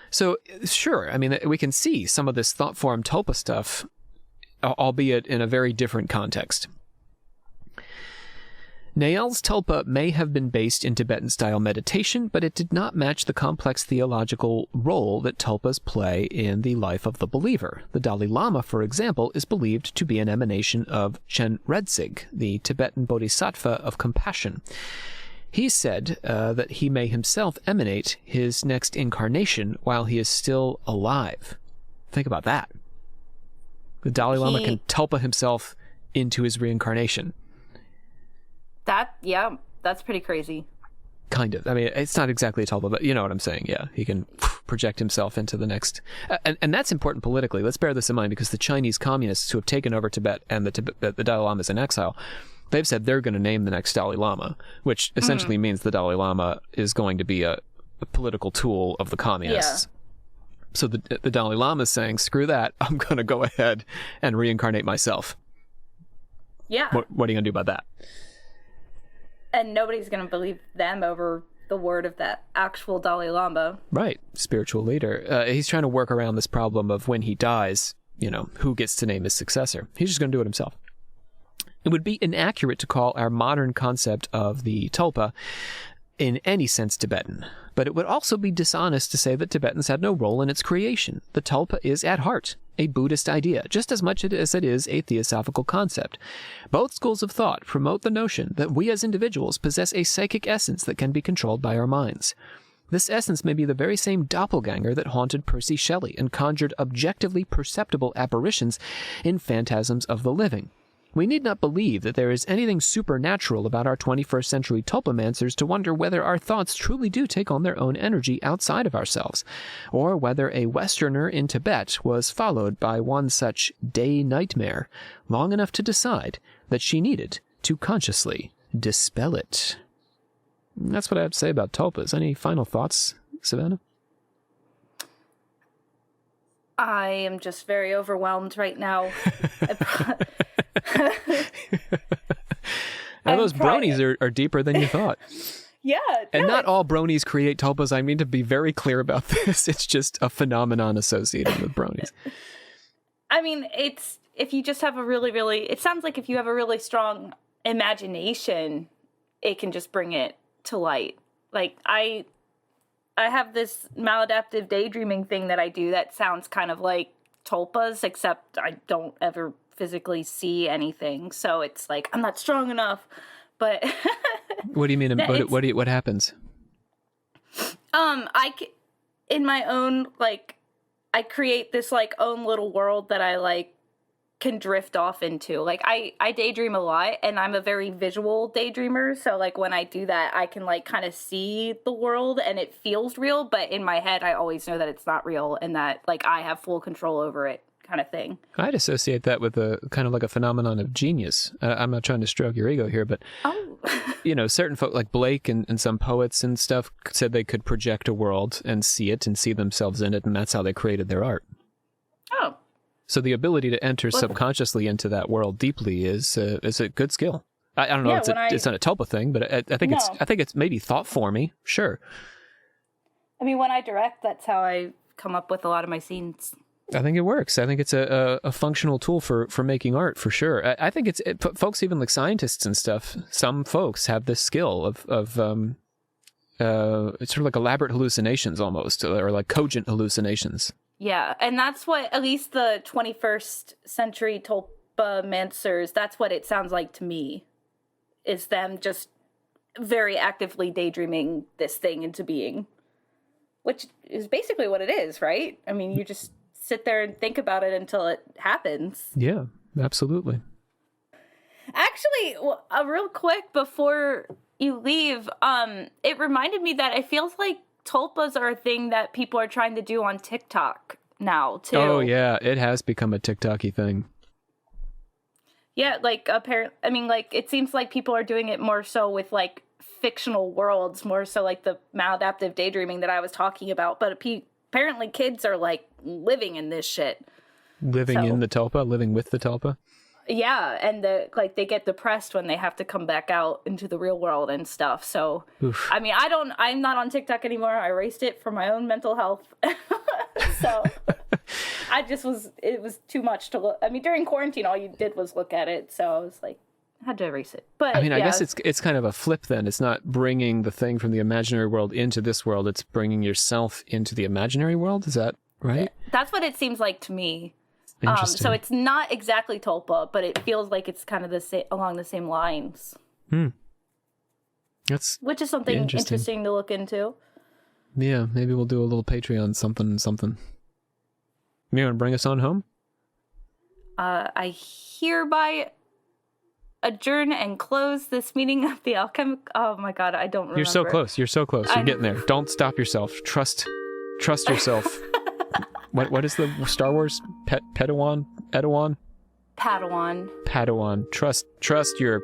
Speaker 2: So, sure, I mean, we can see some of this thought form tulpa stuff, albeit in a very different context. Nael's tulpa may have been based in Tibetan-style meditation, but it did not match the complex theological role that tulpas play in the life of the believer. The Dalai Lama, for example, is believed to be an emanation of Chenrezig, the Tibetan bodhisattva of compassion. He said that he may himself emanate his next incarnation while he is still alive. Think about that. The Dalai Lama can tulpa himself into his reincarnation.
Speaker 1: That's pretty crazy.
Speaker 2: Kind of. I mean, it's not exactly a tulpa, but you know what I'm saying. Yeah, he can project himself into the next. And that's important politically. Let's bear this in mind, because the Chinese communists who have taken over Tibet and the Dalai Lama is in exile, they've said they're going to name the next Dalai Lama, which essentially means the Dalai Lama is going to be a political tool of the communists. Yeah. So the Dalai Lama is saying, screw that, I'm going to go ahead and reincarnate myself.
Speaker 1: Yeah.
Speaker 2: What are you going to do about that?
Speaker 1: And nobody's going to believe them over the word of that actual Dalai Lama.
Speaker 2: Right. Spiritual leader. He's trying to work around this problem of when he dies, who gets to name his successor. He's just going to do it himself. It would be inaccurate to call our modern concept of the tulpa in any sense Tibetan, but it would also be dishonest to say that Tibetans had no role in its creation. The tulpa is at heart a Buddhist idea, just as much as it is a theosophical concept. Both schools of thought promote the notion that we as individuals possess a psychic essence that can be controlled by our minds. This essence may be the very same doppelganger that haunted Percy Shelley and conjured objectively perceptible apparitions in Phantasms of the Living. We need not believe that there is anything supernatural about our 21st century tulpamancers to wonder whether our thoughts truly do take on their own energy outside of ourselves, or whether a Westerner in Tibet was followed by one such day nightmare long enough to decide that she needed to consciously dispel it. That's what I have to say about tulpas. Any final thoughts, Savannah?
Speaker 1: I am just very overwhelmed right now.
Speaker 2: Now those bronies are deeper than you thought.
Speaker 1: Yeah.
Speaker 2: And not all bronies create tulpas. I mean to be very clear about this. It's just a phenomenon associated with bronies.
Speaker 1: I mean, if you just have a it sounds like if you have a really strong imagination, it can just bring it to light. Like I have this maladaptive daydreaming thing that I do that sounds kind of like tulpas, except I don't ever physically see anything. So it's like, I'm not strong enough, but...
Speaker 2: What do you mean? What happens?
Speaker 1: In my own, like, I create this, like, own little world that I, like, can drift off into. Like, I daydream a lot, and I'm a very visual daydreamer, so, like, when I do that, I can, like, kind of see the world, and it feels real, but in my head, I always know that it's not real, and that, like, I have full control over it, kind of thing.
Speaker 2: I'd associate that with a kind of like a phenomenon of genius. I'm not trying to stroke your ego here, but you know, certain folk like Blake and some poets and stuff said they could project a world and see it and see themselves in it, and that's how they created their art.
Speaker 1: Oh. So
Speaker 2: the ability to enter subconsciously into that world deeply is a good skill. I don't know. Yeah, it's not a tulpa thing, but I think it's maybe thought formy. Sure.
Speaker 1: I mean, when I direct, that's how I come up with a lot of my scenes.
Speaker 2: I think it works. I think it's a functional tool for making art, for sure. I think folks, even like scientists and stuff, some folks have this skill of it's sort of like elaborate hallucinations almost, or like cogent hallucinations.
Speaker 1: Yeah, and that's what, at least the 21st century tulpamancers, that's what it sounds like to me, is them just very actively daydreaming this thing into being, which is basically what it is, right? I mean, you just sit there and think about it until it happens.
Speaker 2: Yeah, absolutely.
Speaker 1: Actually, real quick before you leave, it reminded me that it feels like tulpas are a thing that people are trying to do on TikTok now, too.
Speaker 2: Oh, yeah, it has become a TikTok-y thing.
Speaker 1: Yeah, like, it seems like people are doing it more so with, like, fictional worlds, more so like the maladaptive daydreaming that I was talking about, but apparently kids are, like, living in this shit.
Speaker 2: Living in the tulpa? Living with the tulpa?
Speaker 1: Yeah, and they get depressed when they have to come back out into the real world and stuff. So, oof. I mean, I'm not on TikTok anymore. I erased it for my own mental health. So, it was too much to look. I mean, during quarantine, all you did was look at it. So I was like, I had to erase it. But
Speaker 2: I mean, I guess it's kind of a flip then. It's not bringing the thing from the imaginary world into this world. It's bringing yourself into the imaginary world. Is that right?
Speaker 1: That's what it seems like to me.
Speaker 2: Interesting.
Speaker 1: So it's not exactly tulpa, but it feels like it's kind of along the same lines. Which is something interesting to look into.
Speaker 2: Yeah, maybe we'll do a little Patreon something. You want to bring us on home?
Speaker 1: I hereby adjourn and close this meeting of the alchemic. Oh my god, I don't remember.
Speaker 2: You're so close. You're getting there. Don't stop yourself. Trust yourself. What is the Star Wars Padawan? Padawan. Trust your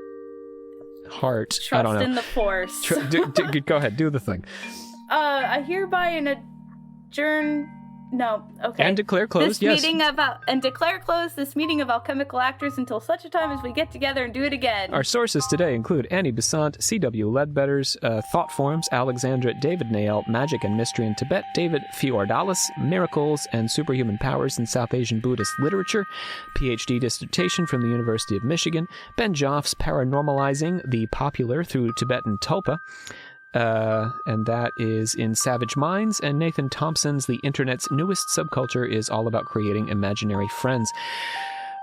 Speaker 2: heart. I don't know.
Speaker 1: Trust in the Force.
Speaker 2: Go ahead. Do the thing.
Speaker 1: I hereby adjourn. No, okay.
Speaker 2: And declare closed, yes.
Speaker 1: Declare closed this meeting of alchemical actors until such a time as we get together and do it again.
Speaker 2: Our sources today include Annie Besant, C.W. Ledbetter's Thought Forms, Alexandra, David Nail, Magic and Mystery in Tibet, David Fiordalis, Miracles and Superhuman Powers in South Asian Buddhist Literature, PhD dissertation from the University of Michigan, Ben Joff's Paranormalizing the Popular through Tibetan Tulpa, and that is in Savage Minds, and Nathan Thompson's The Internet's Newest Subculture is all about creating imaginary friends.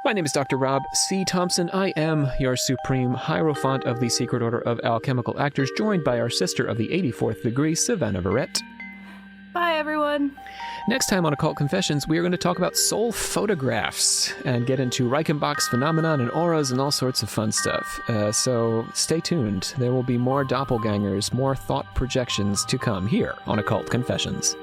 Speaker 2: My name is Dr. Rob C. Thompson. I am your supreme hierophant of the Secret Order of Alchemical Actors, joined by our sister of the 84th degree, Savannah Verrett.
Speaker 1: Bye, everyone.
Speaker 2: Next time on Occult Confessions, we are going to talk about soul photographs and get into Reichenbach's phenomenon and auras and all sorts of fun stuff. So stay tuned. There will be more doppelgangers, more thought projections to come here on Occult Confessions.